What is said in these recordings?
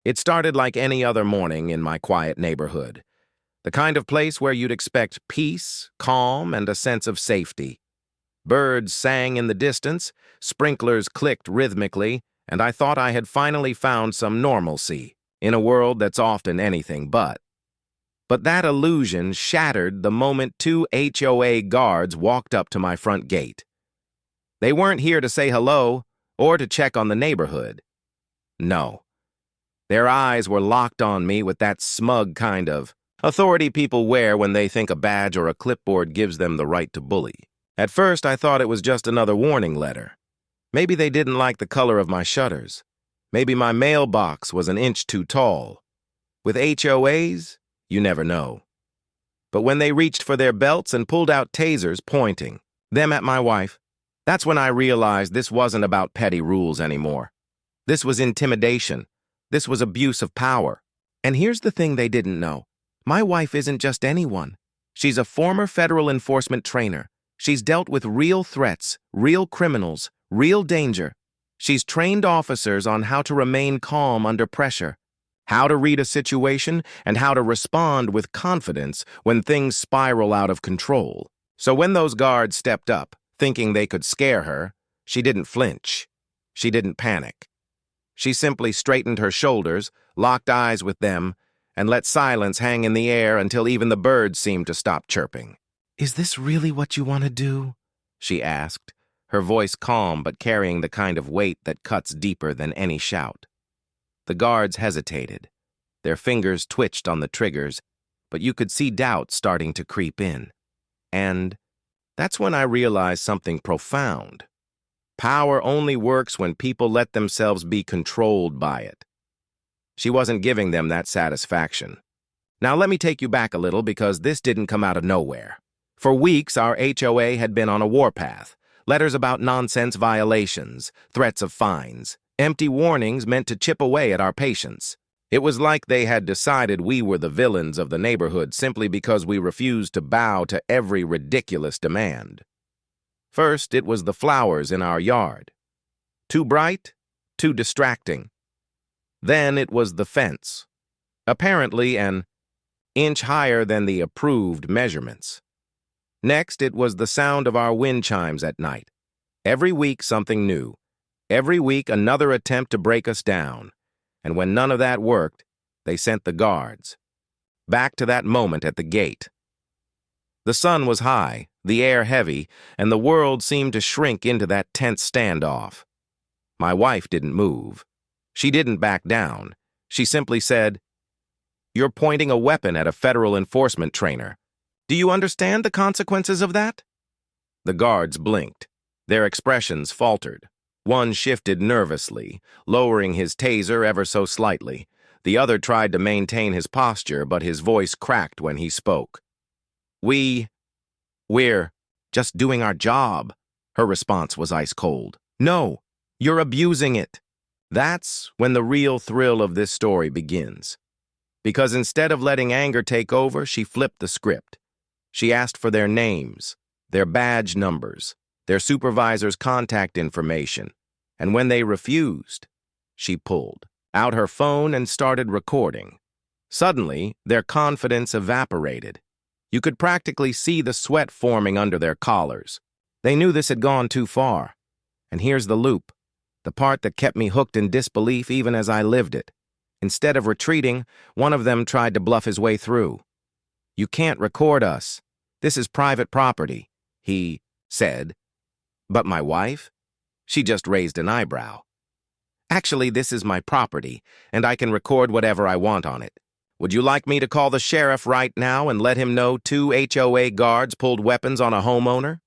It started like any other morning in my quiet neighborhood, the kind of place where you'd expect peace, calm, and a sense of safety. Birds sang in the distance, sprinklers clicked rhythmically, and I thought I had finally found some normalcy in a world that's often anything but. But that illusion shattered the moment two HOA guards walked up to my front gate. They weren't here to say hello or to check on the neighborhood. No. Their eyes were locked on me with that smug kind of authority people wear when they think a badge or a clipboard gives them the right to bully. At first, I thought it was just another warning letter. Maybe they didn't like the color of my shutters. Maybe my mailbox was an inch too tall. With HOAs, you never know. But when they reached for their belts and pulled out tasers pointing them at my wife, that's when I realized this wasn't about petty rules anymore. This was intimidation. This was abuse of power. And here's the thing they didn't know. My wife isn't just anyone. She's a former federal enforcement trainer. She's dealt with real threats, real criminals, real danger. She's trained officers on how to remain calm under pressure, how to read a situation, and how to respond with confidence when things spiral out of control. So when those guards stepped up, thinking they could scare her, she didn't flinch. She didn't panic. She simply straightened her shoulders, locked eyes with them, and let silence hang in the air until even the birds seemed to stop chirping. "Is this really what you want to do?" she asked, her voice calm but carrying the kind of weight that cuts deeper than any shout. The guards hesitated. Their fingers twitched on the triggers, but you could see doubt starting to creep in. And that's when I realized something profound. Power only works when people let themselves be controlled by it. She wasn't giving them that satisfaction. Now let me take you back a little because this didn't come out of nowhere. For weeks, our HOA had been on a warpath. Letters about nonsense violations, threats of fines, empty warnings meant to chip away at our patience. It was like they had decided we were the villains of the neighborhood simply because we refused to bow to every ridiculous demand. First, it was the flowers in our yard. Too bright, too distracting. Then it was the fence, apparently an inch higher than the approved measurements. Next, it was the sound of our wind chimes at night. Every week, something new. Every week, another attempt to break us down. And when none of that worked, they sent the guards. Back to that moment at the gate. The sun was high, the air heavy, and the world seemed to shrink into that tense standoff. My wife didn't move. She didn't back down. She simply said, "You're pointing a weapon at a federal enforcement trainer. Do you understand the consequences of that?" The guards blinked. Their expressions faltered. One shifted nervously, lowering his taser ever so slightly. The other tried to maintain his posture, but his voice cracked when he spoke. We're just doing our job." Her response was ice cold. "No, you're abusing it." That's when the real thrill of this story begins. Because instead of letting anger take over, she flipped the script. She asked for their names, their badge numbers, their supervisor's contact information, and when they refused, she pulled out her phone and started recording. Suddenly, their confidence evaporated. You could practically see the sweat forming under their collars. They knew this had gone too far. And here's the loop, the part that kept me hooked in disbelief even as I lived it. Instead of retreating, one of them tried to bluff his way through. "You can't record us. This is private property," he said. "But my wife?" She just raised an eyebrow. "Actually, this is my property, and I can record whatever I want on it. Would you like me to call the sheriff right now and let him know 2 HOA guards pulled weapons on a homeowner?"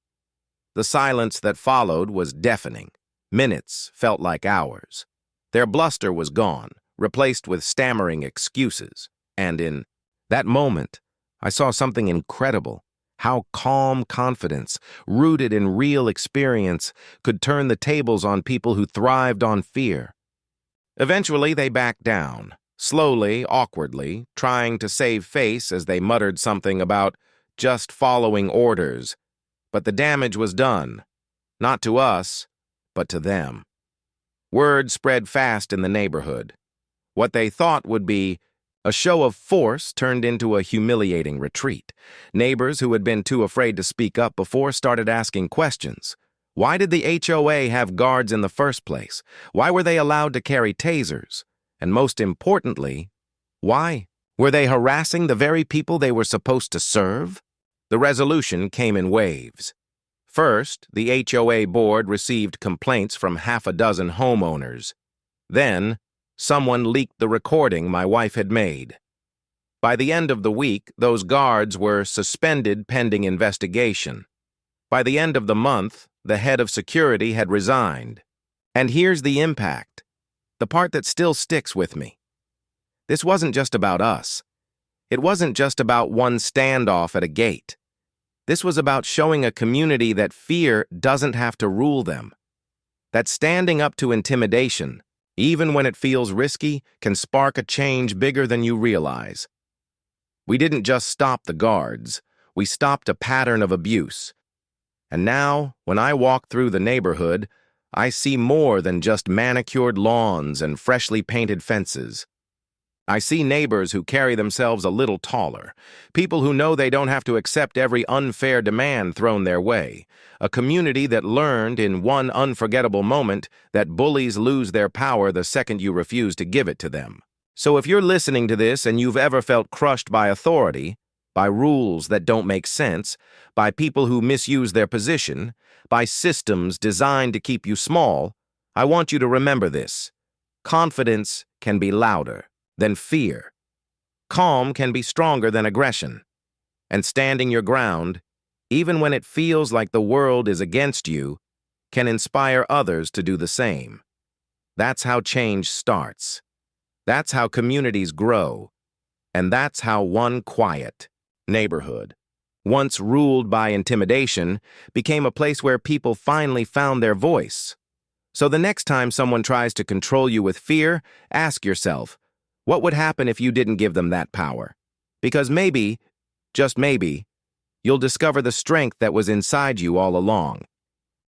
The silence that followed was deafening. Minutes felt like hours. Their bluster was gone, replaced with stammering excuses. And in that moment, I saw something incredible. How calm confidence, rooted in real experience, could turn the tables on people who thrived on fear. Eventually, they backed down, slowly, awkwardly, trying to save face as they muttered something about just following orders. But the damage was done, not to us, but to them. Word spread fast in the neighborhood. What they thought would be a show of force turned into a humiliating retreat. Neighbors who had been too afraid to speak up before started asking questions. Why did the HOA have guards in the first place? Why were they allowed to carry tasers? And most importantly, why? Were they harassing the very people they were supposed to serve? The resolution came in waves. First, the HOA board received complaints from half a dozen homeowners. Then, someone leaked the recording my wife had made. By the end of the week, those guards were suspended pending investigation. By the end of the month, the head of security had resigned. And here's the impact, the part that still sticks with me. This wasn't just about us. It wasn't just about one standoff at a gate. This was about showing a community that fear doesn't have to rule them. That standing up to intimidation, even when it feels risky, can spark a change bigger than you realize. We didn't just stop the guards. We stopped a pattern of abuse. And now, when I walk through the neighborhood, I see more than just manicured lawns and freshly painted fences. I see neighbors who carry themselves a little taller, people who know they don't have to accept every unfair demand thrown their way, a community that learned in one unforgettable moment that bullies lose their power the second you refuse to give it to them. So if you're listening to this and you've ever felt crushed by authority, by rules that don't make sense, by people who misuse their position, by systems designed to keep you small, I want you to remember this. Confidence can be louder than fear. Calm can be stronger than aggression. And standing your ground, even when it feels like the world is against you, can inspire others to do the same. That's how change starts. That's how communities grow. And that's how one quiet neighborhood, once ruled by intimidation, became a place where people finally found their voice. So the next time someone tries to control you with fear, ask yourself, what would happen if you didn't give them that power? Because maybe, just maybe, you'll discover the strength that was inside you all along.